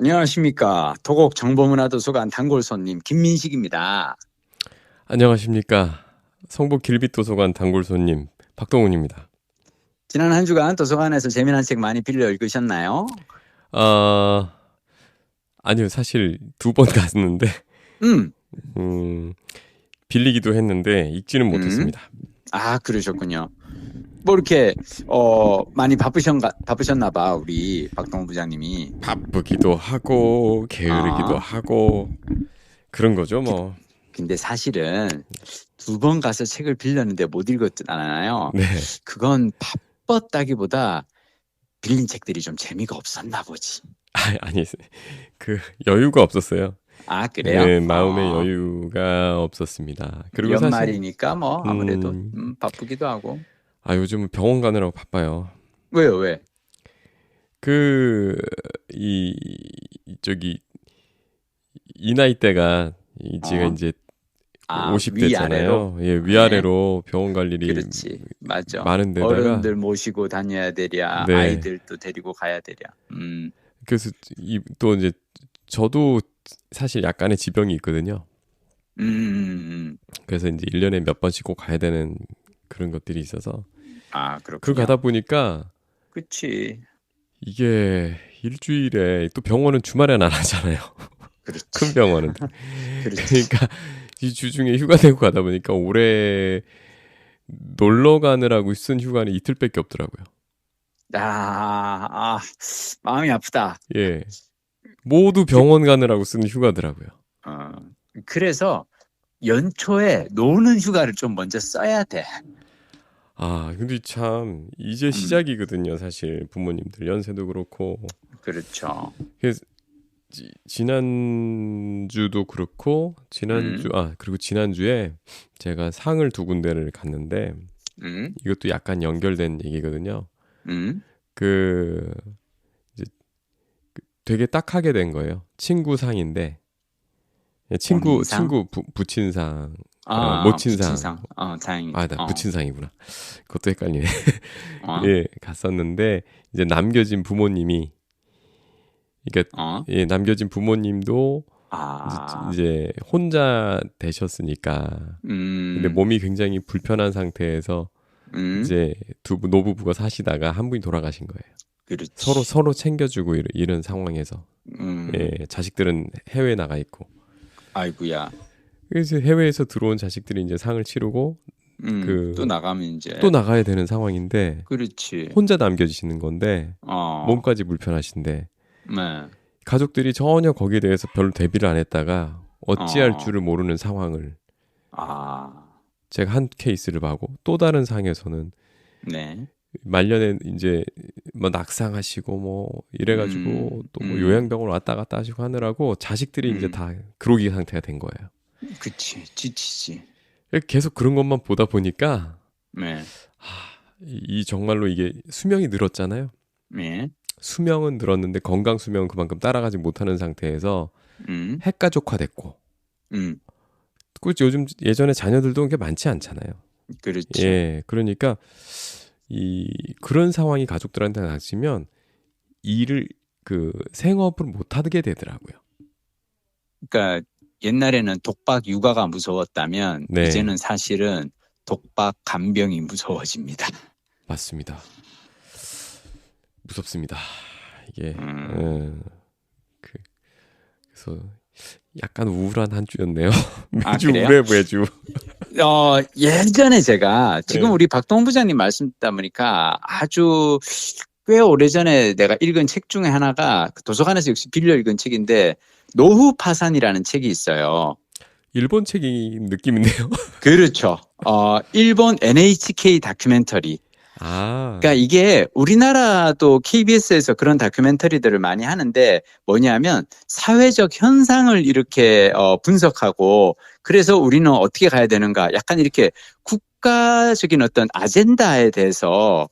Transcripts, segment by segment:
안녕하십니까. 도곡 정보문화도서관 단골손님 김민식입니다. 안녕하십니까. 성북 길빛도서관 단골손님 박동훈입니다. 지난 한 주간 도서관에서 재미난 책 많이 빌려 읽으셨나요? 아, 아니요. 사실 2번 갔는데 음, 음, 빌리기도 했는데 읽지는 못했습니다. 그러셨군요. 뭐 이렇게 많이 바쁘셨나 봐, 우리 박동훈 부장님이. 바쁘기도 하고 게으르기도 아, 하고 그런 거죠, 그- 뭐. 근데 사실은 2번 가서 책을 빌렸는데 못 읽었잖아요. 네. 그건 바빴다기보다 빌린 책들이 좀 재미가 없었나 보지. 아니, 그 여유가 없었어요. 그래요? 네, 마음의 여유가 없었습니다. 그리고 사실 연말이니까 뭐 아무래도 음, 바쁘기도 하고. 요즘은 병원 가느라고 바빠요. 왜요, 왜? 그, 이, 이 나이대가, 제가 어? 이제 위아래로? 50대잖아요. 예, 네, 위아래로 병원 갈 일이 그렇지. 맞아. 많은 데다가, 어른들 모시고 다녀야 되랴, 네. 아이들도 데리고 가야 되랴. 그래서 또 이제, 저도 사실 약간의 지병이 있거든요. 그래서 이제 1년에 몇 번씩 꼭 가야 되는 그런 것들이 있어서. 그걸 그렇군요. 가다 보니까, 그치. 이게 일주일에, 또 병원은 주말에는 안 하잖아요. 그렇지. 큰 병원은. 그렇지. 그러니까, 이 주중에 휴가 내고 가다 보니까 올해 놀러 가느라고 쓴 휴가는 이틀밖에 없더라고요. 마음이 아프다. 예. 모두 그, 병원 가느라고 쓴 휴가더라고요. 어, 그래서 연초에 노는 휴가를 좀 먼저 써야 돼. 근데 참, 이제 음, 시작이거든요, 사실. 부모님들 연세도 그렇고. 그렇죠. 그래서 지난주도 그렇고, 음, 그리고 지난주에 제가 상을 2군데를 갔는데, 음, 이것도 약간 연결된 얘기거든요. 음. 그, 이제 되게 딱하게 된 거예요. 친구 상인데, 본인상? 부친 상, 모친 상. 부친상. 나 다행이다. 부친 상이구나. 그것도 헷갈리네. 어, 예, 갔었는데, 이제 남겨진 부모님이, 이게, 어. 예, 남겨진 부모님도 아, 이제 혼자 되셨으니까, 근데 음, 몸이 굉장히 불편한 상태에서 음, 이제 노부부가 사시다가 한 분이 돌아가신 거예요. 그렇지. 서로 챙겨주고 이런 상황에서. 예, 음, 자식들은 해외에 나가 있고. 아이고야. 그래서 해외에서 들어온 자식들이 이제 상을 치르고 또 그 나가면 또 이제, 나가야 되는 상황인데 그렇지. 혼자 남겨지시는 건데 어, 몸까지 불편하신데 네, 가족들이 전혀 거기에 대해서 별로 대비를 안 했다가 어찌할 어, 줄을 모르는 상황을 아, 제가 한 케이스를 봐고 또 다른 상에서는 네, 말년에 이제 뭐 낙상하시고 뭐 이래가지고 또 뭐 요양병원 왔다 갔다 하시고 하느라고 자식들이 이제 음, 다 그러기 상태가 된 거예요. 그치. 지치지. 계속 그런 것만 보다 보니까 네, 이 정말로 이게 수명이 늘었잖아요. 네, 수명은 늘었는데 건강 수명은 그만큼 따라가지 못하는 상태에서 음, 핵가족화됐고, 음, 그리고 요즘 예전에 자녀들도 그게 많지 않잖아요. 그렇지. 예, 그러니까 그런 상황이 가족들한테 닥치면 일을 생업을 못 하게 되더라고요. 그러니까 옛날에는 독박 육아가 무서웠다면 네, 이제는 사실은 독박 간병이 무서워집니다. 맞습니다. 무섭습니다. 이게 음, 그, 그래서 약간 우울한 한 주였네요. 매주 그래요? 우울해 매주. 예전에 제가 지금 네. 우리 박동 부장님 말씀 듣다 보니까 아주 꽤 오래전에 내가 읽은 책 중에 하나가 그 도서관에서 역시 빌려 읽은 책인데 노후 파산이라는 책이 있어요. 일본 책이 느낌인데요. 그렇죠. 일본 NHK 다큐멘터리. 아, 그러니까 이게 우리나라도 KBS에서 그런 다큐멘터리들을 많이 하는데 뭐냐면 사회적 현상을 이렇게 분석하고 그래서 우리는 어떻게 가야 되는가 약간 이렇게 국가적인 어떤 아젠다에 대해서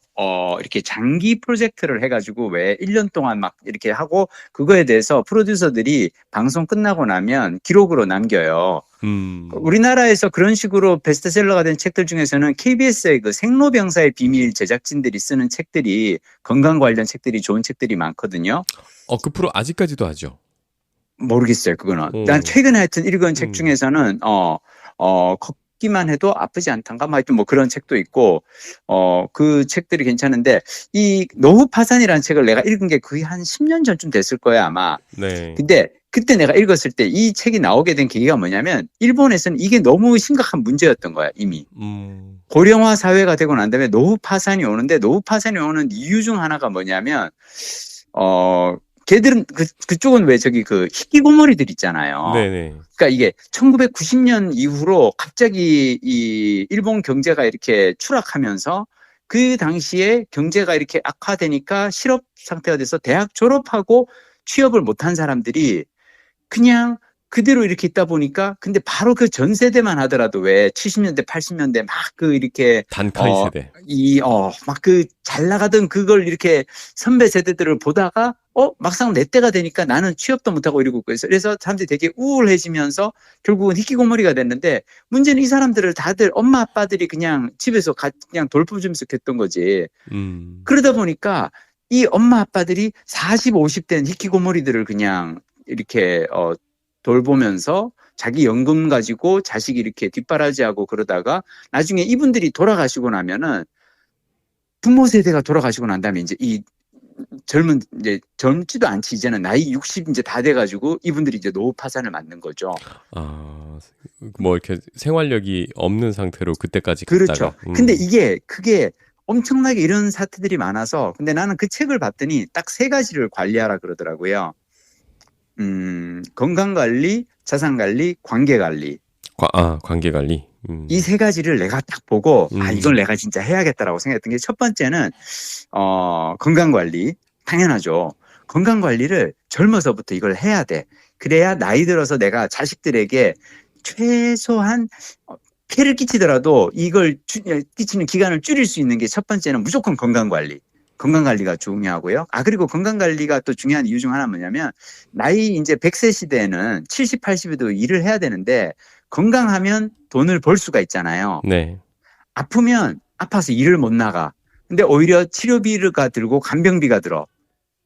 이렇게 장기 프로젝트를 해가지고 왜 1년 동안 막 이렇게 하고 그거에 대해서 프로듀서들이 방송 끝나고 나면 기록으로 남겨요. 음, 우리나라에서 그런 식으로 베스트셀러가 된 책들 중에서는 KBS의 그 생로병사의 비밀 제작진들이 쓰는 책들이 건강 관련 책들이 좋은 책들이 많거든요. 그 프로 아직까지도 하죠. 모르겠어요, 그거는. 어. 난 최근에 하여튼 읽은 책 중에서는, 걷기만 해도 아프지 않단가? 뭐 하여튼 뭐 그런 책도 있고, 그 책들이 괜찮은데, 이 노후 파산이라는 책을 내가 읽은 게 거의 한 10년 전쯤 됐을 거야, 아마. 네. 근데 그때 내가 읽었을 때 이 책이 나오게 된 계기가 뭐냐면, 일본에서는 이게 너무 심각한 문제였던 거야, 이미. 고령화 사회가 되고 난 다음에 노후 파산이 오는데, 노후 파산이 오는 이유 중 하나가 뭐냐면, 걔들은 그쪽은 왜 저기 그 희귀고머리들 있잖아요. 네네. 그러니까 이게 1990년 이후로 갑자기 이 일본 경제가 이렇게 추락하면서 그 당시에 경제가 이렇게 악화되니까 실업 상태가 돼서 대학 졸업하고 취업을 못한 사람들이 그냥 그대로 이렇게 있다 보니까 근데 바로 그 전 세대만 하더라도 왜 70년대 80년대 막 그 이렇게 단카이 세대. 막 그 잘 나가던 그걸 이렇게 선배 세대들을 보다가 막상 내 때가 되니까 나는 취업도 못하고 이러고 있어요. 그래서 사람들이 되게 우울해지면서 결국은 희귀고머리가 됐는데 문제는 이 사람들을 다들 엄마 아빠들이 그냥 집에서 그냥 돌보면서 했던 거지. 그러다 보니까 이 엄마 아빠들이 40, 50된 희귀고머리들을 그냥 이렇게 돌보면서 자기 연금 가지고 자식이 이렇게 뒷바라지하고 그러다가 나중에 이분들이 돌아가시고 나면은 부모 세대가 돌아가시고 난 다음에 이제 이 이제 젊지도 않지 이제는 나이 60 이제 다 돼가지고 이분들이 이제 노후 파산을 맞는 거죠. 뭐 이렇게 생활력이 없는 상태로 그때까지 그렇죠. 갔다가. 근데 그게 엄청나게 이런 사태들이 많아서 근데 나는 그 책을 봤더니 딱 3가지를 관리하라 그러더라고요. 건강관리, 자산관리, 관계관리. 관계관리. 이 3가지를 내가 딱 보고 이걸 내가 진짜 해야겠다라고 생각했던 게 첫 번째는 건강관리. 당연하죠. 건강관리를 젊어서부터 이걸 해야 돼. 그래야 나이 들어서 내가 자식들에게 최소한 폐를 끼치더라도 이걸 끼치는 기간을 줄일 수 있는 게 첫 번째는 무조건 건강관리. 건강관리가 중요하고요. 그리고 건강관리가 또 중요한 이유 중 하나 뭐냐면 나이 이제 100세 시대에는 70, 80에도 일을 해야 되는데 건강하면 돈을 벌 수가 있잖아요. 네. 아프면 아파서 일을 못 나가. 근데 오히려 치료비가 들고 간병비가 들어.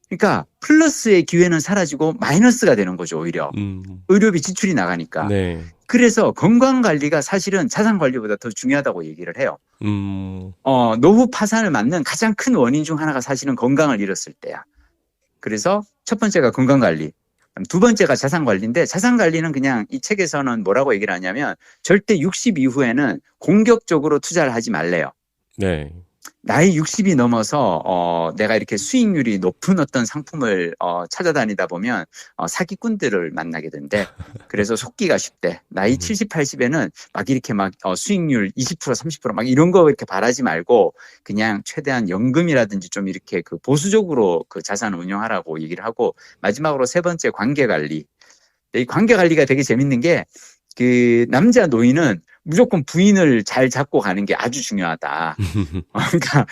그러니까 플러스의 기회는 사라지고 마이너스가 되는 거죠, 오히려. 의료비 지출이 나가니까. 네. 그래서 건강관리가 사실은 자산관리보다 더 중요하다고 얘기를 해요. 노후 파산을 맞는 가장 큰 원인 중 하나가 사실은 건강을 잃었을 때야. 그래서 첫 번째가 건강관리. 두 번째가 자산관리인데 자산관리는 그냥 이 책에서는 뭐라고 얘기를 하냐면 절대 60 이후에는 공격적으로 투자를 하지 말래요. 네. 나이 60이 넘어서 내가 이렇게 수익률이 높은 어떤 상품을 찾아다니다 보면 사기꾼들을 만나게 된대. 그래서 속기가 쉽대. 나이 70, 80에는 막 이렇게 막 수익률 20%, 30% 막 이런 거 이렇게 바라지 말고 그냥 최대한 연금이라든지 좀 이렇게 그 보수적으로 그 자산을 운용하라고 얘기를 하고 마지막으로 3번째 관계관리. 이 관계관리가 되게 재밌는 게 그 남자 노인은 무조건 부인을 잘 잡고 가는 게 아주 중요하다. 그러니까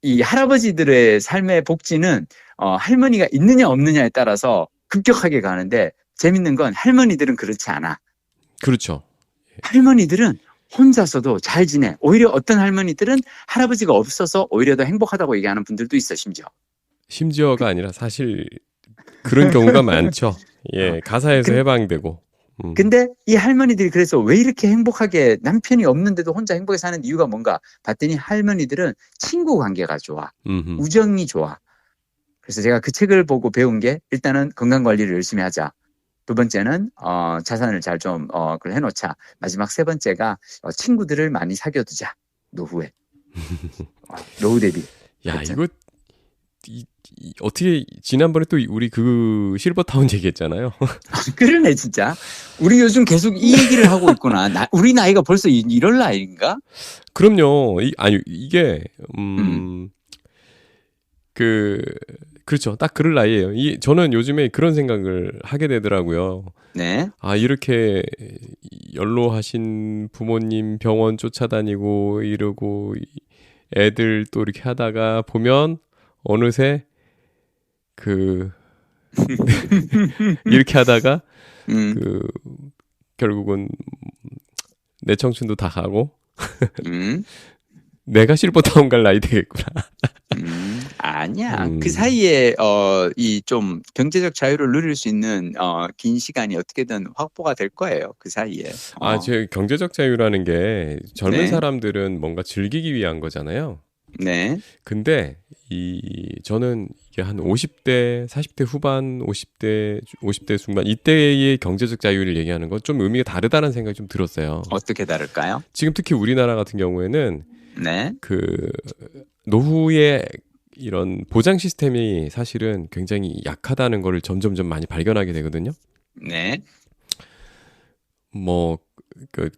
이 할아버지들의 삶의 복지는 할머니가 있느냐 없느냐에 따라서 급격하게 가는데 재밌는 건 할머니들은 그렇지 않아. 그렇죠. 할머니들은 혼자서도 잘 지내. 오히려 어떤 할머니들은 할아버지가 없어서 오히려 더 행복하다고 얘기하는 분들도 있어, 심지어가 아니라 사실 그런 경우가 많죠. 예, 가사에서 해방되고. 근데 이 할머니들이 그래서 왜 이렇게 행복하게 남편이 없는데도 혼자 행복하게 사는 이유가 뭔가 봤더니 할머니들은 친구 관계가 좋아. 우정이 좋아. 그래서 제가 그 책을 보고 배운 게 일단은 건강관리를 열심히 하자. 두 번째는 자산을 잘 좀 그걸 해놓자. 마지막 3번째가 친구들을 많이 사귀어두자. 노후에. 노후 대비. 야, 그렇죠? 이거 어떻게 지난번에 또 우리 그 실버타운 얘기했잖아요. 그러네 진짜. 우리 요즘 계속 이 얘기를 하고 있구나. 우리 나이가 벌써 이럴 나이인가? 그럼요. 이게 그렇죠. 딱 그럴 나이예요. 저는 요즘에 그런 생각을 하게 되더라고요. 네. 이렇게 연로하신 부모님 병원 쫓아다니고 이러고 애들 또 이렇게 하다가 보면 어느새 이렇게 하다가 결국은 내 청춘도 다 가고 내가 실버타운 갈 나이 되겠구나. 아니야. 그 사이에 이 좀 경제적 자유를 누릴 수 있는 긴 시간이 어떻게든 확보가 될 거예요. 그 사이에. 제 경제적 자유라는 게 젊은 네. 사람들은 뭔가 즐기기 위한 거잖아요. 네. 근데 저는 이게 한 50대, 40대 후반, 50대 중반 이때의 경제적 자유를 얘기하는 건 좀 의미가 다르다는 생각이 좀 들었어요. 어떻게 다를까요? 지금 특히 우리나라 같은 경우에는 네. 그 노후의 이런 보장 시스템이 사실은 굉장히 약하다는 거를 점점점 많이 발견하게 되거든요. 네. 뭐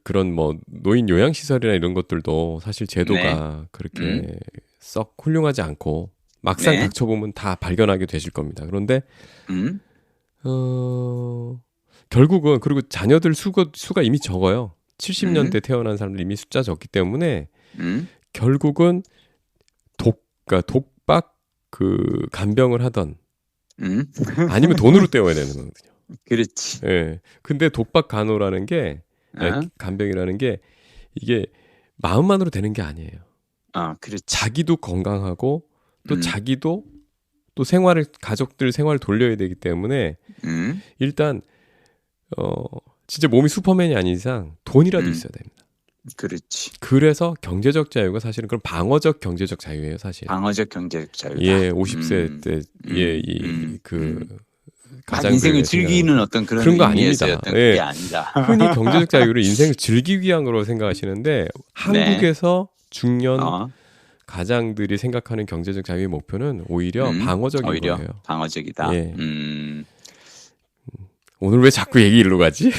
그런 뭐 노인 요양 시설이나 이런 것들도 사실 제도가 네. 그렇게 썩 훌륭하지 않고 막상 네. 닥쳐보면 다 발견하게 되실 겁니다. 그런데 음. 결국은 그리고 자녀들 수가 이미 적어요. 70년대 음. 태어난 사람들 이미 숫자 적기 때문에 음. 결국은 그러니까 독박 그 간병을 하던 음. 아니면 돈으로 때워야 되는 거거든요. 그렇지. 예. 근데 독박 간호라는 게 간병이라는 게 이게 마음만으로 되는 게 아니에요. 그렇지. 자기도 건강하고 또 자기도 또 가족들 생활을 돌려야 되기 때문에 일단 진짜 몸이 슈퍼맨이 아닌 이상 돈이라도 있어야 됩니다. 그렇지. 그래서 경제적 자유가 사실은 그런 방어적 경제적 자유예요, 사실. 방어적 경제적 자유다. 예, 50세 때 가장들 인생을 즐기는 어떤 그런 거 아닙니다. 그게 아니다. 흔히 경제적 자유를 인생을 즐기기 위한 거로 생각하시는데 한국에서 중년 가장들이 생각하는 경제적 자유의 목표는 오히려 방어적인 거예요. 방어적이다. 예. 오늘 왜 자꾸 얘기 일로 가지?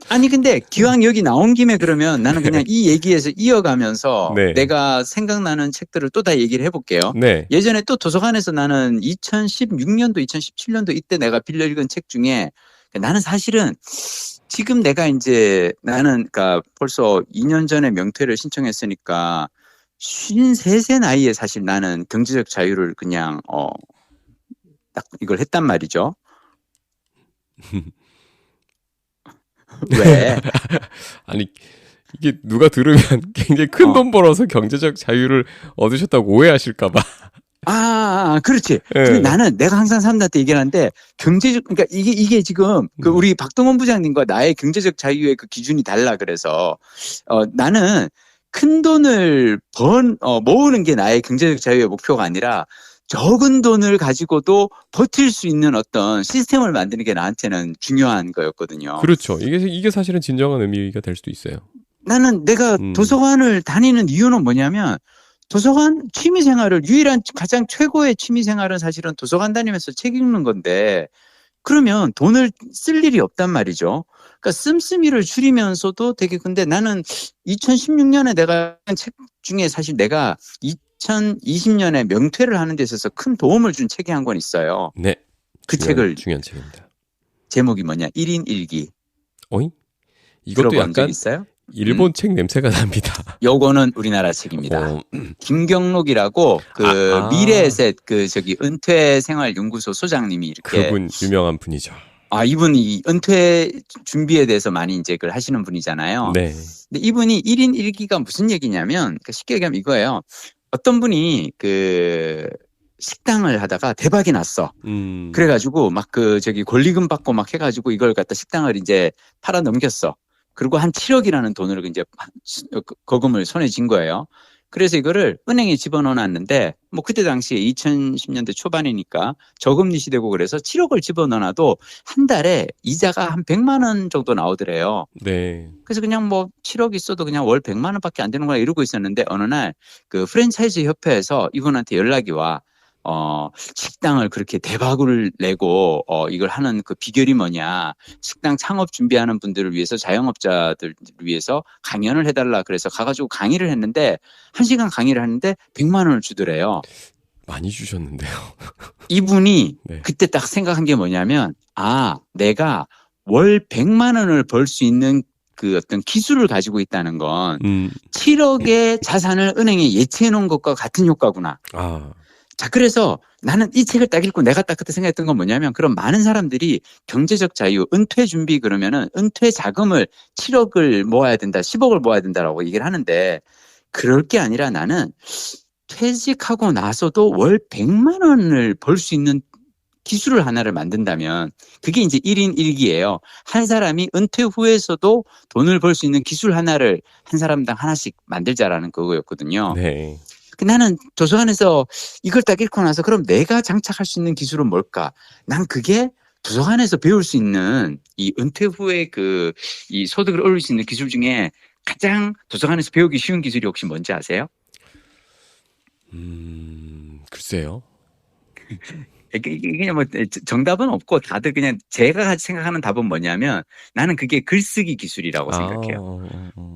아니 근데 기왕 여기 나온 김에 그러면 나는 그냥 이 얘기에서 이어가면서 네. 내가 생각나는 책들을 또 다 얘기를 해볼게요. 네. 예전에 또 도서관에서 나는 2016년도, 2017년도 이때 내가 빌려 읽은 책 중에 나는 사실은 지금 내가 이제 나는 그러니까 벌써 2년 전에 명퇴를 신청했으니까 53세 나이에 사실 나는 경제적 자유를 그냥 딱 이걸 했단 말이죠. 왜? 아니 이게 누가 들으면 굉장히 큰 돈 벌어서 경제적 자유를 얻으셨다고 오해하실까봐. 그렇지. 네. 근데 나는 내가 항상 사람들한테 얘기하는데 그러니까 이게 지금 그 우리 박동원 부장님과 나의 경제적 자유의 그 기준이 달라. 그래서 나는 큰 돈을 모으는 게 나의 경제적 자유의 목표가 아니라 적은 돈을 가지고도 버틸 수 있는 어떤 시스템을 만드는 게 나한테는 중요한 거였거든요. 그렇죠. 이게 사실은 진정한 의미가 될 수도 있어요. 나는 내가 도서관을 다니는 이유는 뭐냐면 도서관 취미생활을 가장 최고의 취미생활은 사실은 도서관 다니면서 책 읽는 건데 그러면 돈을 쓸 일이 없단 말이죠. 그러니까 씀씀이를 줄이면서도 되게 근데 나는 2016년에 내가 책 중에 사실 내가 2020년에 명퇴를 하는 데 있어서 큰 도움을 준 책이 한 권 있어요. 네. 중요한 책입니다. 제목이 뭐냐? 1인 1기. 어이? 이것도 약간 있어요? 일본 책 냄새가 납니다. 요거는 우리나라 책입니다. 김경록이라고 미래에셋 은퇴 생활 연구소 소장님이 이렇게 그분 유명한 분이죠. 이분이 은퇴 준비에 대해서 많이 이제 그걸 하시는 분이잖아요. 네. 근데 이분이 1인 1기가 무슨 얘기냐면 쉽게 얘기하면 이거예요. 어떤 분이 식당을 하다가 대박이 났어. 그래가지고 권리금 받고 막 해가지고 이걸 갖다 식당을 이제 팔아 넘겼어. 그리고 한 7억이라는 돈을 이제 거금을 손에 쥔 거예요. 그래서 이거를 은행에 집어넣어 놨는데 그때 당시에 2010년대 초반이니까 저금리 시대고 그래서 7억을 집어넣어 놔도 한 달에 이자가 한 100만 원 정도 나오더래요. 네. 그래서 그냥 7억 있어도 그냥 월 100만 원밖에 안 되는구나 이러고 있었는데 어느 날 그 프랜차이즈 협회에서 이분한테 연락이 와. 식당을 그렇게 대박을 내고 이걸 하는 그 비결이 뭐냐. 식당 창업 준비하는 분들을 위해서 자영업자들을 위해서 강연을 해달라 그래서 가가지고 강의를 했는데 1시간 강의를 하는데 100만 원을 주더래요. 많이 주셨는데요. 이분이 네. 그때 딱 생각한 게 뭐냐면 내가 월 100만 원을 벌 수 있는 그 어떤 기술을 가지고 있다는 건 7억의 자산을 은행에 예치해 놓은 것과 같은 효과구나. 자, 그래서 나는 이 책을 딱 읽고 내가 딱 그때 생각했던 건 뭐냐면 그럼 많은 사람들이 경제적 자유, 은퇴 준비 그러면은 은퇴 자금을 7억을 모아야 된다, 10억을 모아야 된다라고 얘기를 하는데 그럴 게 아니라 나는 퇴직하고 나서도 월 100만 원을 벌 수 있는 기술을 하나를 만든다면 그게 이제 1인 1기예요. 한 사람이 은퇴 후에서도 돈을 벌 수 있는 기술 하나를 한 사람당 하나씩 만들자라는 그거였거든요. 네. 나는 도서관에서 이걸 딱 읽고 나서 그럼 내가 장착할 수 있는 기술은 뭘까? 난 그게 도서관에서 배울 수 있는 이 은퇴 후에 이 소득을 올릴 수 있는 기술 중에 가장 도서관에서 배우기 쉬운 기술이 혹시 뭔지 아세요? 글쎄요. 이게 그냥 뭐 정답은 없고 다들 그냥 제가 생각하는 답은 뭐냐면 나는 그게 글쓰기 기술이라고 생각해요.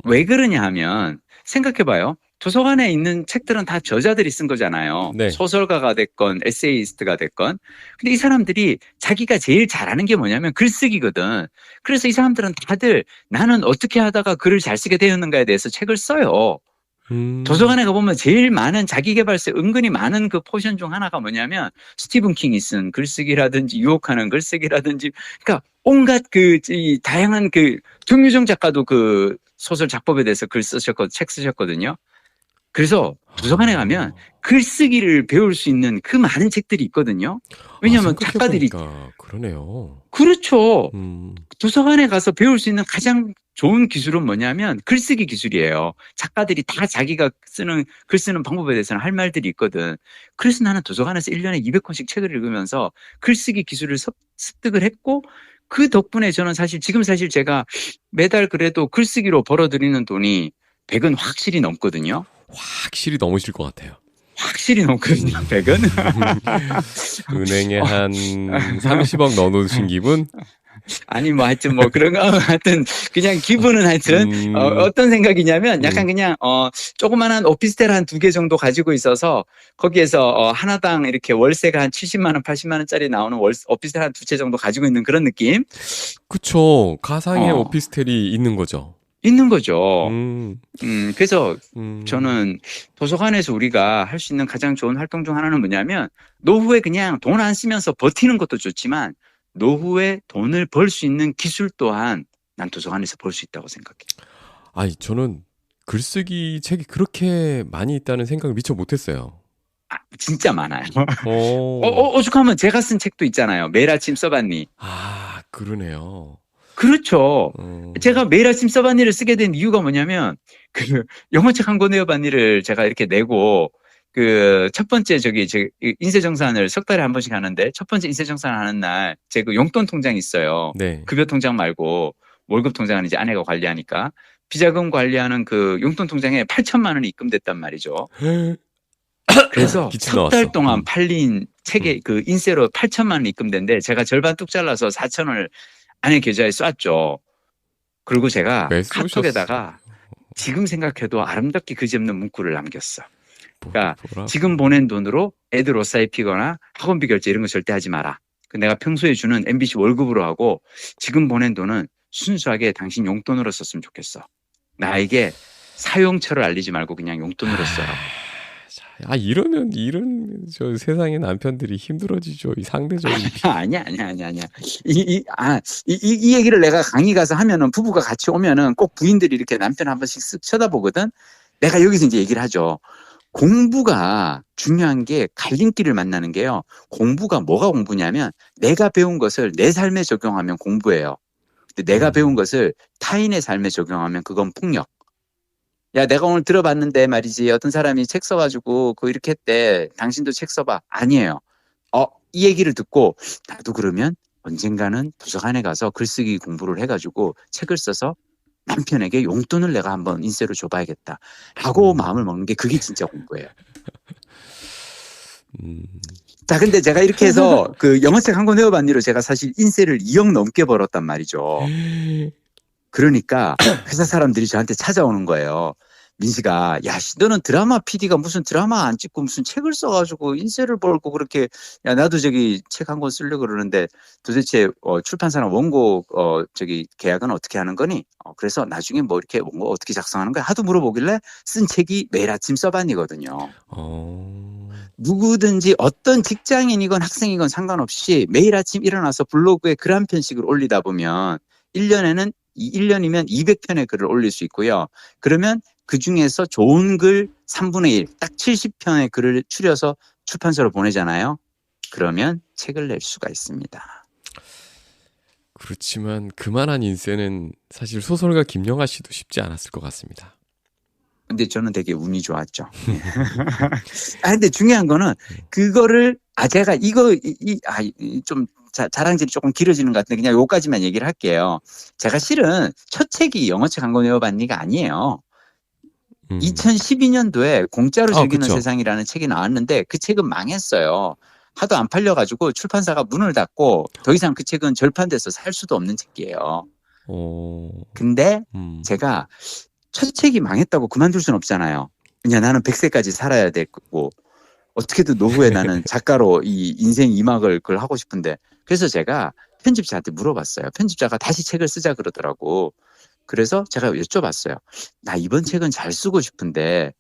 왜 그러냐 하면 생각해봐요. 도서관에 있는 책들은 다 저자들이 쓴 거잖아요. 네. 소설가가 됐건 에세이스트가 됐건. 근데 이 사람들이 자기가 제일 잘하는 게 뭐냐면 글쓰기거든. 그래서 이 사람들은 다들 나는 어떻게 하다가 글을 잘 쓰게 되었는가에 대해서 책을 써요. 도서관에 가보면 제일 많은 자기계발서 은근히 많은 그 포션 중 하나가 뭐냐면 스티븐 킹이 쓴 글쓰기라든지 유혹하는 글쓰기라든지 그러니까 온갖 다양한 정유정 작가도 그 소설 작법에 대해서 책 쓰셨거든요. 그래서 도서관에 가면 글쓰기를 배울 수 있는 그 많은 책들이 있거든요. 왜냐하면 작가들이 그러네요. 그렇죠. 도서관에 가서 배울 수 있는 가장 좋은 기술은 뭐냐면 글쓰기 기술이에요. 작가들이 다 자기가 글 쓰는 방법에 대해서는 할 말들이 있거든. 그래서 나는 도서관에서 1년에 200권씩 책을 읽으면서 글쓰기 기술을 습득을 했고 그 덕분에 저는 지금 제가 매달 그래도 글쓰기로 벌어들이는 돈이 100은 확실히 넘거든요. 확실히 넘으실 것 같아요. 확실히 넘거든요, 100은. 은행에 한 30억 넣어놓으신 기분? 아니, 뭐, 하여튼, 뭐, 그런 거, 하여튼, 그냥 기분은 하여튼, 어떤 생각이냐면, 약간 그냥, 조그만한 오피스텔 한 2개 정도 가지고 있어서, 거기에서, 하나당 이렇게 월세가 한 70만원, 80만원짜리 나오는 오피스텔 한 2채 정도 가지고 있는 그런 느낌? 그쵸. 가상의 오피스텔이 있는 거죠. 있는 거죠. 그래서 저는 도서관에서 우리가 할 수 있는 가장 좋은 활동 중 하나는 뭐냐면 노후에 그냥 돈 안 쓰면서 버티는 것도 좋지만 노후에 돈을 벌 수 있는 기술 또한 난 도서관에서 볼 수 있다고 생각해. 아니, 저는 글쓰기 책이 그렇게 많이 있다는 생각을 미처 못했어요. 진짜 많아요. 오죽하면 제가 쓴 책도 있잖아요. 매일 아침 써봤니. 그러네요. 그렇죠. 제가 매일 아침 써봤니를 쓰게 된 이유가 뭐냐면 영어책 한 권 외워봤니를 제가 이렇게 내고 첫 번째 인쇄정산을 석 달에 한 번씩 하는데 첫 번째 인쇄정산을 하는 날 제 용돈 통장이 있어요. 네. 급여 통장 말고 월급 통장은 이제 아내가 관리하니까 비자금 관리하는 용돈 통장에 8천만 원이 입금됐단 말이죠. 그래서 석 달 동안 팔린 책에 인쇄로 8천만 원이 입금된데 제가 절반 뚝 잘라서 4천 원을 아내 계좌에 쐈죠. 그리고 제가 카톡에다가 지금 생각해도 아름답게 그지없는 문구를 남겼어. 그러니까 지금 보낸 돈으로 애들 옷 사입히거나 학원비 결제 이런 거 절대 하지 마라. 내가 평소에 주는 MBC 월급으로 하고 지금 보낸 돈은 순수하게 당신 용돈으로 썼으면 좋겠어. 나에게 사용처를 알리지 말고 그냥 용돈으로 써라. 이런 저 세상의 남편들이 힘들어지죠. 이 상대적인. 아니야. 이 얘기를 내가 강의 가서 하면은 부부가 같이 오면은 꼭 부인들이 이렇게 남편 한 번씩 쓱 쳐다보거든. 내가 여기서 이제 얘기를 하죠. 공부가 중요한 게 갈림길을 만나는 게요. 공부가 뭐가 공부냐면 내가 배운 것을 내 삶에 적용하면 공부예요. 근데 내가 배운 것을 타인의 삶에 적용하면 그건 폭력. 야, 내가 오늘 들어봤는데 말이지. 어떤 사람이 책 써가지고 이렇게 했대. 당신도 책 써봐. 아니에요. 이 얘기를 듣고 나도 그러면 언젠가는 도서관에 가서 글쓰기 공부를 해가지고 책을 써서 남편에게 용돈을 내가 한번 인쇄로 줘봐야겠다. 라고 마음을 먹는 게 그게 진짜 공부예요. 자, 근데 제가 이렇게 해서 영어책 한 권 외워봤니로 제가 사실 인쇄를 2억 넘게 벌었단 말이죠. 그러니까 회사 사람들이 저한테 찾아오는 거예요. 민식아, 야, 너는 드라마 PD가 무슨 드라마 안 찍고 무슨 책을 써가지고 인쇄를 벌고 그렇게, 야, 나도 책 한 권 쓰려고 그러는데 도대체 출판사랑 원고 계약은 어떻게 하는 거니? 그래서 나중에 뭐 이렇게 원고 어떻게 작성하는 거야? 하도 물어보길래 쓴 책이 매일 아침 써봤니거든요. 누구든지 어떤 직장인이건 학생이건 상관없이 매일 아침 일어나서 블로그에 글 한 편씩을 올리다 보면 1년이면 200편의 글을 올릴 수 있고요. 그러면 그 중에서 좋은 글 3분의 1, 딱 70편의 글을 추려서 출판사로 보내잖아요. 그러면 책을 낼 수가 있습니다. 그렇지만 그만한 인세는 사실 소설가 김영하 씨도 쉽지 않았을 것 같습니다. 근데 저는 되게 운이 좋았죠. 근데 중요한 거는 그거를 제가 좀 자랑질이 조금 길어지는 것 같은데 그냥 요까지만 얘기를 할게요. 제가 실은 첫 책이 영어책 한 권 외워봤니가 아니에요. 2012년도에 공짜로 즐기는 그쵸. 세상이라는 책이 나왔는데 그 책은 망했어요. 하도 안 팔려가지고 출판사가 문을 닫고 더 이상 그 책은 절판돼서 살 수도 없는 책이에요. 근데 제가 첫 책이 망했다고 그만둘 수는 없잖아요. 그냥 나는 100세까지 살아야 되고 어떻게든 노후에 나는 작가로 이 인생 2막을 그걸 하고 싶은데 그래서 제가 편집자한테 물어봤어요. 편집자가 다시 책을 쓰자 그러더라고. 그래서 제가 여쭤봤어요. 나 이번 책은 잘 쓰고 싶은데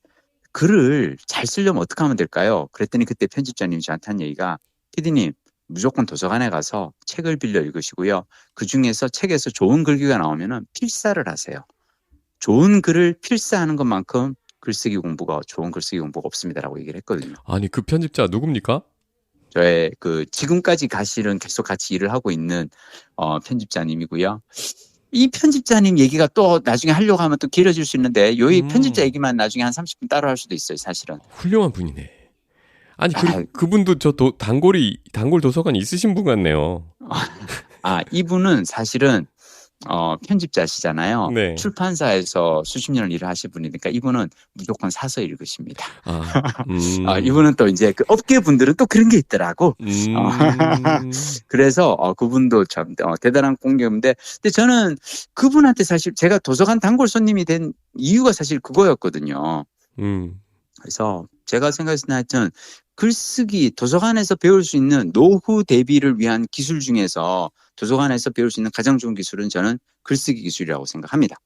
글을 잘 쓰려면 어떻게 하면 될까요? 그랬더니 그때 편집자님이 저한테 한 얘기가 PD님 무조건 도서관에 가서 책을 빌려 읽으시고요. 그중에서 책에서 좋은 글귀가 나오면은 필사를 하세요. 좋은 글을 필사하는 것만큼 좋은 글쓰기 공부가 없습니다라고 얘기를 했거든요. 아니 그 편집자 누굽니까? 저의 지금까지 사실은 계속 같이 일을 하고 있는 편집자님이고요. 이 편집자님 얘기가 또 나중에 하려고 하면 또 길어질 수 있는데 요 편집자 얘기만 나중에 한 30분 따로 할 수도 있어요, 사실은. 훌륭한 분이네. 아니 그분도 저 단골 도서관 있으신 분 같네요. 이분은 사실은 편집자시잖아요. 네. 출판사에서 수십 년을 일을 하신 분이니까 이분은 무조건 사서 읽으십니다. 이분은 또 이제 그 업계 분들은 또 그런 게 있더라고. 그래서 그분도 참 대단한 공격인데, 근데 저는 그분한테 사실 제가 도서관 단골 손님이 된 이유가 사실 그거였거든요. 그래서 제가 생각했을 때 하여튼 글쓰기 도서관에서 배울 수 있는 노후 대비를 위한 기술 중에서 도서관에서 배울 수 있는 가장 좋은 기술은 저는 글쓰기 기술이라고 생각합니다.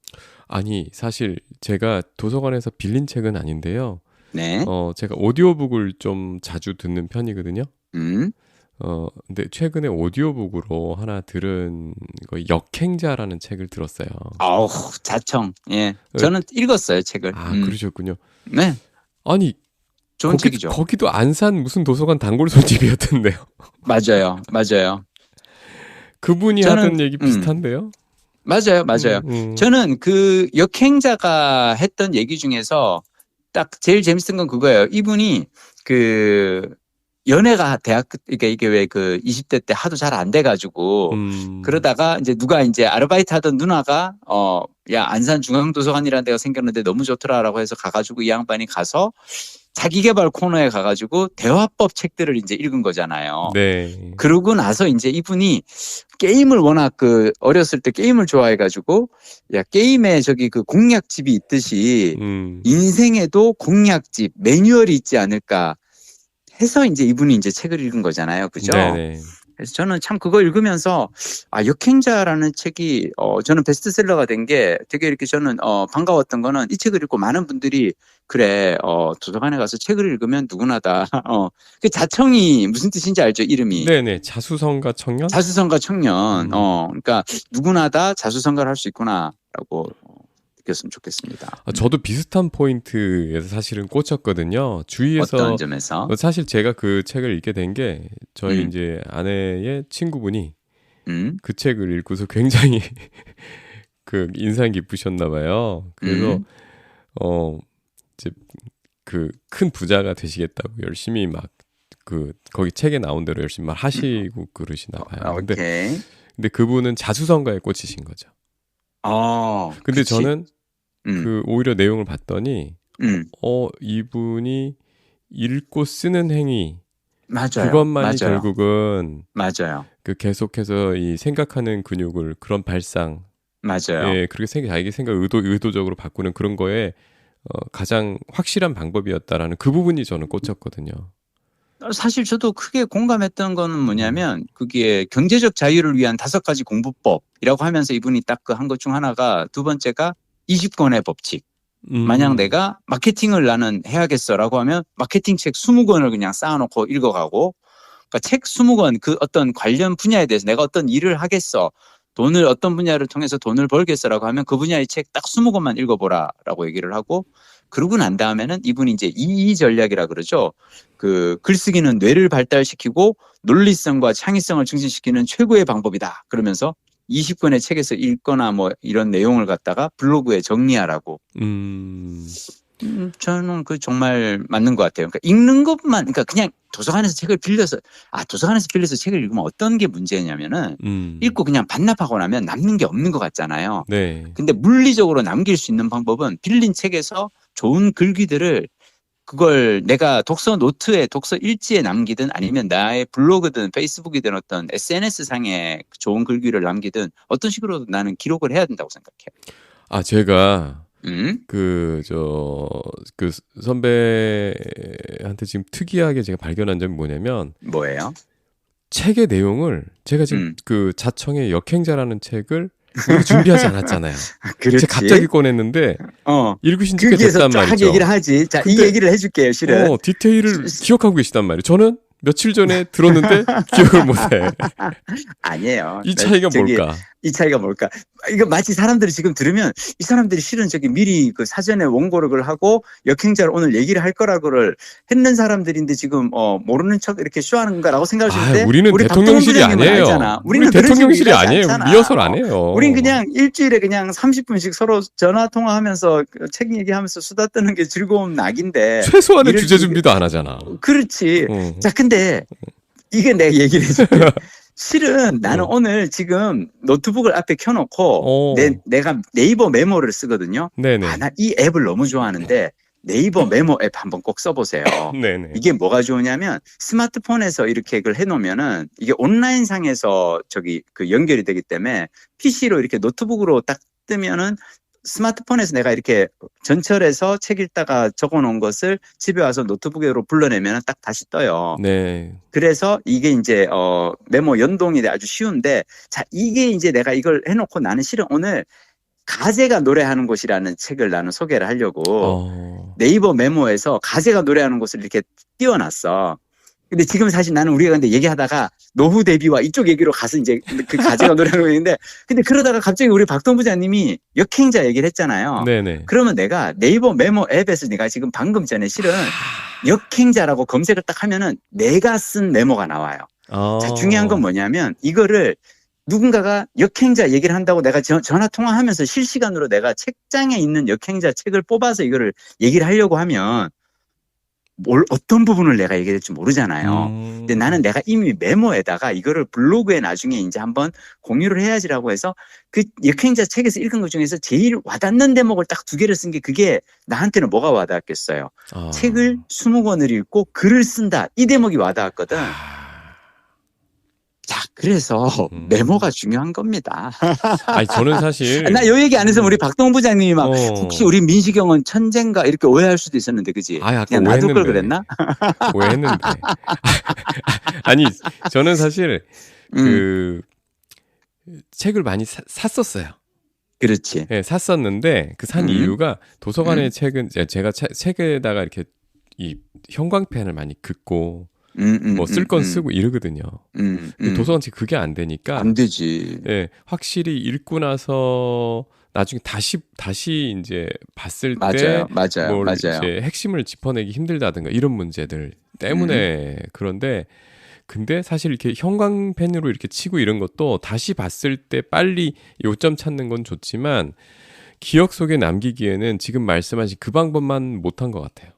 아니 사실 제가 도서관에서 빌린 책은 아닌데요. 네. 제가 오디오북을 좀 자주 듣는 편이거든요. 근데 최근에 오디오북으로 하나 들은 거 역행자라는 책을 들었어요. 자청. 예. 저는 읽었어요, 책을. 그러셨군요. 네. 아니 좋은 책이죠. 거기도 안산 무슨 도서관 단골 손님이었던데요. 맞아요. 그분이 하던 얘기 비슷한데요? 맞아요. 저는 그 역행자가 했던 얘기 중에서 딱 제일 재밌었던 건 그거예요. 이분이 연애가 그러니까 이게 왜 20대 때 하도 잘 안 돼가지고 그러다가 이제 누가 이제 아르바이트 하던 누나가 야 안산 중앙도서관이라는 데가 생겼는데 너무 좋더라라고 해서 가가지고 이 양반이 가서 자기개발 코너에 가가지고 대화법 책들을 이제 읽은 거잖아요. 네. 그러고 나서 이제 이분이 게임을 워낙 어렸을 때 게임을 좋아해가지고 야 게임에 그 공략집이 있듯이 인생에도 공략집 매뉴얼이 있지 않을까 해서 이제 이분이 이제 책을 읽은 거잖아요. 그죠? 네네. 그래서 저는 참 그거 읽으면서 역행자라는 책이 저는 베스트셀러가 된 게 되게 이렇게 저는 반가웠던 거는 이 책을 읽고 많은 분들이 그래 도서관에 가서 책을 읽으면 누구나 다 그 자청이 무슨 뜻인지 알죠? 이름이. 네네. 자수성가 청년? 자수성가 청년. 그러니까 누구나 다 자수성가를 할 수 있구나라고 느꼈으면 좋겠습니다. 저도 비슷한 포인트에서 사실은 꽂혔거든요. 주위에서 어떤 점에서? 사실 제가 그 책을 읽게 된 게 저희 이제 아내의 친구분이 그 책을 읽고서 굉장히 인상 깊으셨나 봐요. 그래서 이제 큰 부자가 되시겠다고 열심히 막 거기 책에 나온 대로 열심히 막 하시고 그러시나 봐요. 근데 그분은 자수성가에 꽂히신 거죠. 근데 그치. 저는 오히려 내용을 봤더니 이분이 읽고 쓰는 행위 그것만이 결국은 계속해서 이 생각하는 근육을 그런 발상 예, 그렇게 자기 생각 의도적으로 바꾸는 그런 거에 가장 확실한 방법이었다라는 그 부분이 저는 꽂혔거든요. 사실 저도 크게 공감했던 거는 뭐냐면 그게 경제적 자유를 위한 5가지 공부법이라고 하면서 이분이 딱 한 것 중 하나가 두 번째가 20권의 법칙. 만약 내가 마케팅을 나는 해야겠어라고 하면 마케팅 책 20권을 그냥 쌓아놓고 읽어가고 그러니까 책 20권 어떤 관련 분야에 대해서 내가 어떤 일을 하겠어. 돈을 어떤 분야를 통해서 돈을 벌겠어라고 하면 그 분야의 책 딱 20권만 읽어보라라고 얘기를 하고 그러고 난 다음에는 이분이 이제 이이 전략이라 그러죠. 그 글쓰기는 뇌를 발달시키고 논리성과 창의성을 증진시키는 최고의 방법이다. 그러면서 20권의 책에서 읽거나 뭐 이런 내용을 갖다가 블로그에 정리하라고. 저는 그 정말 맞는 것 같아요. 그러니까 읽는 것만, 그러니까 그냥 도서관에서 책을 빌려서, 도서관에서 빌려서 책을 읽으면 어떤 게 문제냐면은 읽고 그냥 반납하고 나면 남는 게 없는 것 같잖아요. 네. 근데 물리적으로 남길 수 있는 방법은 빌린 책에서 좋은 글귀들을 그걸 내가 독서 노트에 독서 일지에 남기든 아니면 나의 블로그든 페이스북이든 어떤 SNS 상에 좋은 글귀를 남기든 어떤 식으로 나는 기록을 해야 된다고 생각해요. 제가 그 선배한테 지금 특이하게 제가 발견한 점이 뭐냐면 뭐예요? 책의 내용을 제가 지금 그 자청의 역행자라는 책을 우리가 준비하지 않았잖아요. 그렇지. 제가 갑자기 꺼냈는데 읽으신 지가 됐단 말이죠. 쫙 얘기를 하지. 자, 이 얘기를 해줄게요, 실은. 디테일을 기억하고 계시단 말이에요. 저는 며칠 전에 들었는데 기억을 못해. 아니에요. 이 차이가 뭘까? 이 차이가 뭘까? 이거 마치 사람들이 지금 들으면 이 사람들이 실은 저기 미리 그 사전에 원고를 하고 역행자를 오늘 얘기를 할 거라고를 했는 사람들인데 지금 모르는 척 이렇게 쇼하는 건가라고 생각하실 때 우리는 대통령실이 아니에요. 우리는 대통령실이 아니에요. 리허설 안 해요. 우린 그냥 일주일에 그냥 30분씩 서로 전화 통화하면서 책 얘기하면서 수다 떠는 게 즐거운 낙인데 최소한의 주제 준비도 안 하잖아. 그렇지. 자, 근데 이게 내가 얘기를 해줄게. 실은 나는 오늘 지금 노트북을 앞에 켜놓고 내가 네이버 메모를 쓰거든요. 네네. 나 이 앱을 너무 좋아하는데 네이버 메모 앱 한번 꼭 써보세요. 네네. 이게 뭐가 좋으냐면 스마트폰에서 이렇게 그걸 해놓으면은 이게 온라인 상에서 저기 그 연결이 되기 때문에 PC로 이렇게 노트북으로 딱 뜨면은 스마트폰에서 내가 이렇게 전철에서 책 읽다가 적어놓은 것을 집에 와서 노트북으로 불러내면 딱 다시 떠요. 네. 그래서 이게 이제 메모 연동이 아주 쉬운데 자 이게 이제 내가 이걸 해놓고 나는 실은 오늘 가제가 노래하는 곳이라는 책을 나는 소개를 하려고 네이버 메모에서 가제가 노래하는 곳을 이렇게 띄워놨어. 근데 지금 사실 나는 우리가 근데 얘기하다가 노후 대비와 이쪽 얘기로 가서 이제 그 가제가 노래하는 거였는데 근데 그러다가 갑자기 우리 박동 부장님이 역행자 얘기를 했잖아요. 네네. 그러면 내가 네이버 메모 앱에서 내가 지금 방금 전에 실은 역행자라고 검색을 딱 하면은 내가 쓴 메모가 나와요. 자, 중요한 건 뭐냐면 이거를 누군가가 역행자 얘기를 한다고 내가 전화 통화하면서 실시간으로 내가 책장에 있는 역행자 책을 뽑아서 이거를 얘기를 하려고 하면 어떤 부분을 내가 얘기할지 모르잖아요. 근데 나는 내가 이미 메모에다가 이거를 블로그에 나중에 이제 한번 공유를 해야지라고 해서 그 역행자 책에서 읽은 것 중에서 제일 와닿는 대목을 딱 2개를 쓴 게 그게 나한테는 뭐가 와닿았겠어요. 책을 20권을 읽고 글을 쓴다. 이 대목이 와닿았거든. 자, 그래서 메모가 중요한 겁니다. 아니, 저는 사실. 나 요 얘기 안 해서 우리 박동 부장님이 막 혹시 우리 민식형은 천재인가 이렇게 오해할 수도 있었는데, 그지? 아까 그냥 놔둘 걸 그랬나? 오해했는데. 아니, 저는 사실 그 책을 많이 샀었어요. 그렇지. 네, 샀었는데 그 산 이유가 도서관의 책은 제가 책에다가 이렇게 이 형광펜을 많이 긋고 뭐 쓸 건 쓰고 이러거든요. 도서관 책 그게 안 되니까 안 되지. 네, 확실히 읽고 나서 나중에 다시 이제 봤을 때 맞아요. 이제 핵심을 짚어내기 힘들다든가 이런 문제들 때문에 그런데 근데 사실 이렇게 형광펜으로 이렇게 치고 이런 것도 다시 봤을 때 빨리 요점 찾는 건 좋지만 기억 속에 남기기에는 지금 말씀하신 그 방법만 못한 것 같아요.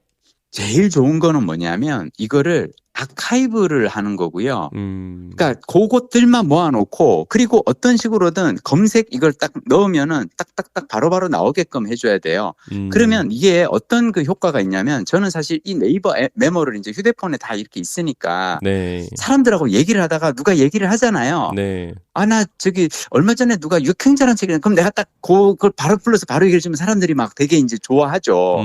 제일 좋은 거는 뭐냐면 이거를 아카이브를 하는 거고요. 그러니까 그것들만 모아놓고 그리고 어떤 식으로든 검색 이걸 딱 넣으면은 딱딱딱 바로바로 나오게끔 해줘야 돼요. 그러면 이게 어떤 그 효과가 있냐면 저는 사실 이 네이버 메모를 이제 휴대폰에 다 이렇게 있으니까 네. 사람들하고 얘기를 하다가 누가 얘기를 하잖아요. 네. 나 저기 얼마 전에 누가 역행자라는 책이 그럼 내가 딱 그걸 바로 불러서 바로 얘기를 주면 사람들이 막 되게 이제 좋아하죠.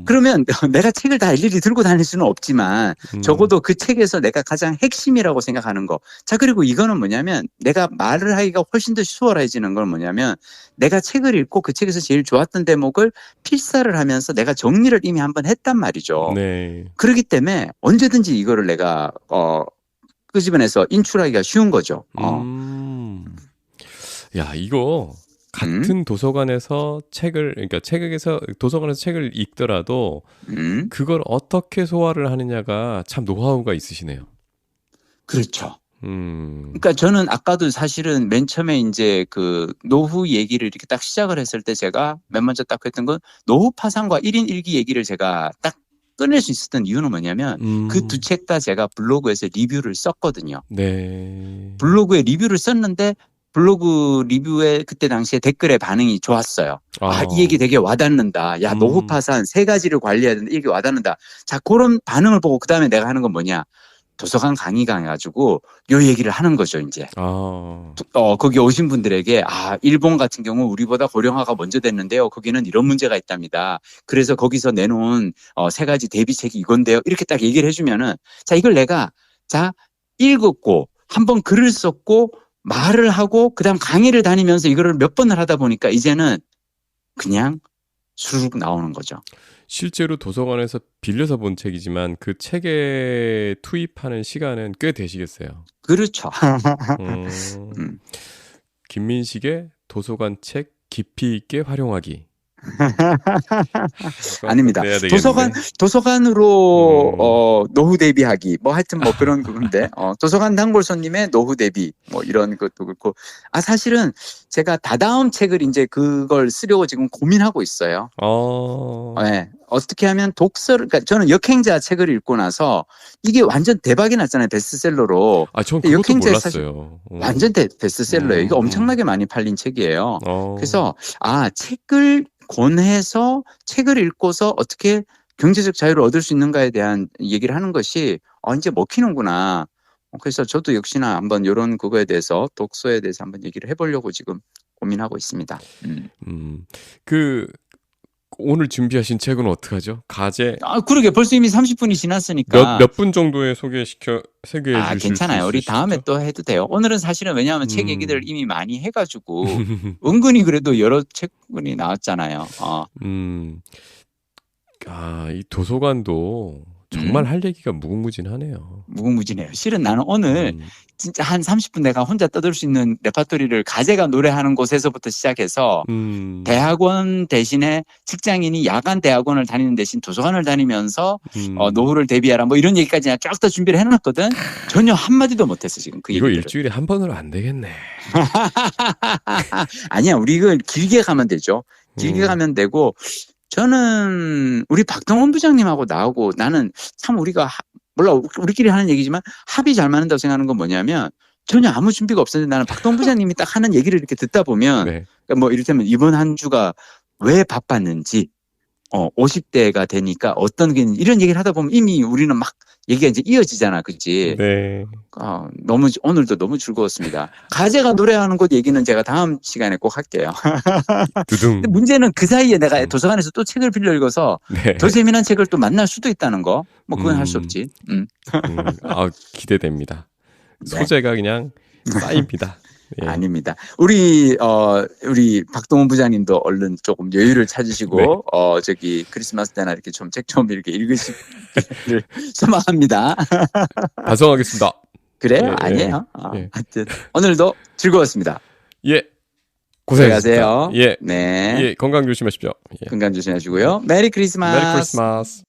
그러면 내가 책을 다 일일이 들고 다닐 수는 없지만 적어도 그 책에서 내가 가장 핵심이라고 생각하는 거. 자, 그리고 이거는 뭐냐면 내가 말을 하기가 훨씬 더 수월해지는 건 뭐냐면 내가 책을 읽고 그 책에서 제일 좋았던 대목을 필사를 하면서 내가 정리를 이미 한번 했단 말이죠. 네. 그렇기 때문에 언제든지 이거를 내가 끄집어내서 인출하기가 쉬운 거죠. 야, 이거 같은 도서관에서 그러니까 도서관에서 책을 읽더라도 그걸 어떻게 소화를 하느냐가 참 노하우가 있으시네요. 그렇죠. 그러니까 저는 아까도 사실은 맨 처음에 이제 그 노후 얘기를 이렇게 딱 시작을 했을 때 제가 맨 먼저 딱 했던 건 노후 파산과 1인 1기 얘기를 제가 딱 꺼낼 수 있었던 이유는 뭐냐면 그 두 책 다 제가 블로그에서 리뷰를 썼거든요. 네. 블로그에 리뷰를 썼는데 블로그 리뷰에 그때 당시에 댓글에 반응이 좋았어요. 이 얘기 되게 와닿는다. 야, 노후 파산 세 가지를 관리해야 된다. 이게 와닿는다. 자, 그런 반응을 보고 그다음에 내가 하는 건 뭐냐? 도서관 강의가 해가지고 요 얘기를 하는 거죠, 이제. 거기 오신 분들에게 일본 같은 경우 우리보다 고령화가 먼저 됐는데요. 거기는 이런 문제가 있답니다. 그래서 거기서 내놓은 세 가지 대비책이 이건데요. 이렇게 딱 얘기를 해주면은 자, 이걸 내가 읽었고 한번 글을 썼고 말을 하고 그다음 강의를 다니면서 이거를 몇 번을 하다 보니까 이제는 그냥 수룩 나오는 거죠. 실제로 도서관에서 빌려서 본 책이지만 그 책에 투입하는 시간은 꽤 되시겠어요. 그렇죠. 김민식의 도서관 책 깊이 있게 활용하기. 아닙니다. 도서관으로 노후 대비하기 뭐 하여튼 뭐 그런 건데 도서관 단골손님의 노후 대비 뭐 이런 것도 그렇고 사실은 제가 다다음 책을 이제 그걸 쓰려고 지금 고민하고 있어요. 네. 어떻게 하면 그러니까 저는 역행자 책을 읽고 나서 이게 완전 대박이 났잖아요. 베스트셀러로. 전 그것도 몰랐어요. 완전 베스트셀러예요. 이거 엄청나게 많이 팔린 책이에요. 그래서 책을 권해서 책을 읽고서 어떻게 경제적 자유를 얻을 수 있는가에 대한 얘기를 하는 것이 이제 먹히는구나. 그래서 저도 역시나 한번 이런 그거에 대해서 독서에 대해서 한번 얘기를 해보려고 지금 고민하고 있습니다. 오늘 준비하신 책은 어떡하죠? 가제. 그러게 벌써 이미 30분이 지났으니까. 몇 분 정도에 소개해 주실 괜찮아요. 우리 다음에 또 해도 돼요. 오늘은 사실은 왜냐하면 책 얘기들 이미 많이 해가지고 은근히 그래도 여러 책분이 나왔잖아요. 이 도서관도 정말 할 얘기가 무궁무진하네요. 무궁무진해요. 실은 나는 오늘 진짜 한 30분 내가 혼자 떠들 수 있는 레파토리를 가제가 노래하는 곳에서부터 시작해서 대학원 대신에 직장인이 야간 대학원을 다니는 대신 도서관을 다니면서 노후를 대비하라 뭐 이런 얘기까지 쫙 다 준비를 해놨거든. 전혀 한마디도 못했어 지금 그 이거 얘기들을. 일주일에 한 번으로 안 되겠네. 아니야, 우리 이거 길게 가면 되죠. 길게 가면 되고 저는 우리 박동원 부장님하고 나하고 나는 참 우리가 몰라 우리끼리 하는 얘기지만 합이 잘 맞는다고 생각하는 건 뭐냐면 전혀 아무 준비가 없었는데 나는 박동원 부장님이 딱 하는 얘기를 이렇게 듣다 보면 네. 그러니까 뭐 이를테면 이번 한 주가 왜 바빴는지 50대가 되니까 어떤 게 이런 얘기를 하다 보면 이미 우리는 막 얘기가 이제 이어지잖아, 그치? 네. 오늘도 너무 즐거웠습니다. 가제가 노래하는 곳 얘기는 제가 다음 시간에 꼭 할게요. 근데 문제는 그 사이에 내가 도서관에서 또 책을 빌려 읽어서 네. 더 재미난 책을 또 만날 수도 있다는 거. 뭐 그건 할 수 없지. 기대됩니다. 소재가 그냥 쌓입니다. 예. 아닙니다. 우리 박동원 부장님도 얼른 조금 여유를 찾으시고 네. 크리스마스 때나 이렇게 좀 책 좀 이렇게 읽으시기를 소망합니다. 반성하겠습니다. 그래요? 예, 아니에요. 예. 하여튼 오늘도 즐거웠습니다. 예. 고생하세요. 예. 네. 예. 건강 조심하십시오. 건강 조심하시고요. 메리 크리스마스. 메리 크리스마스.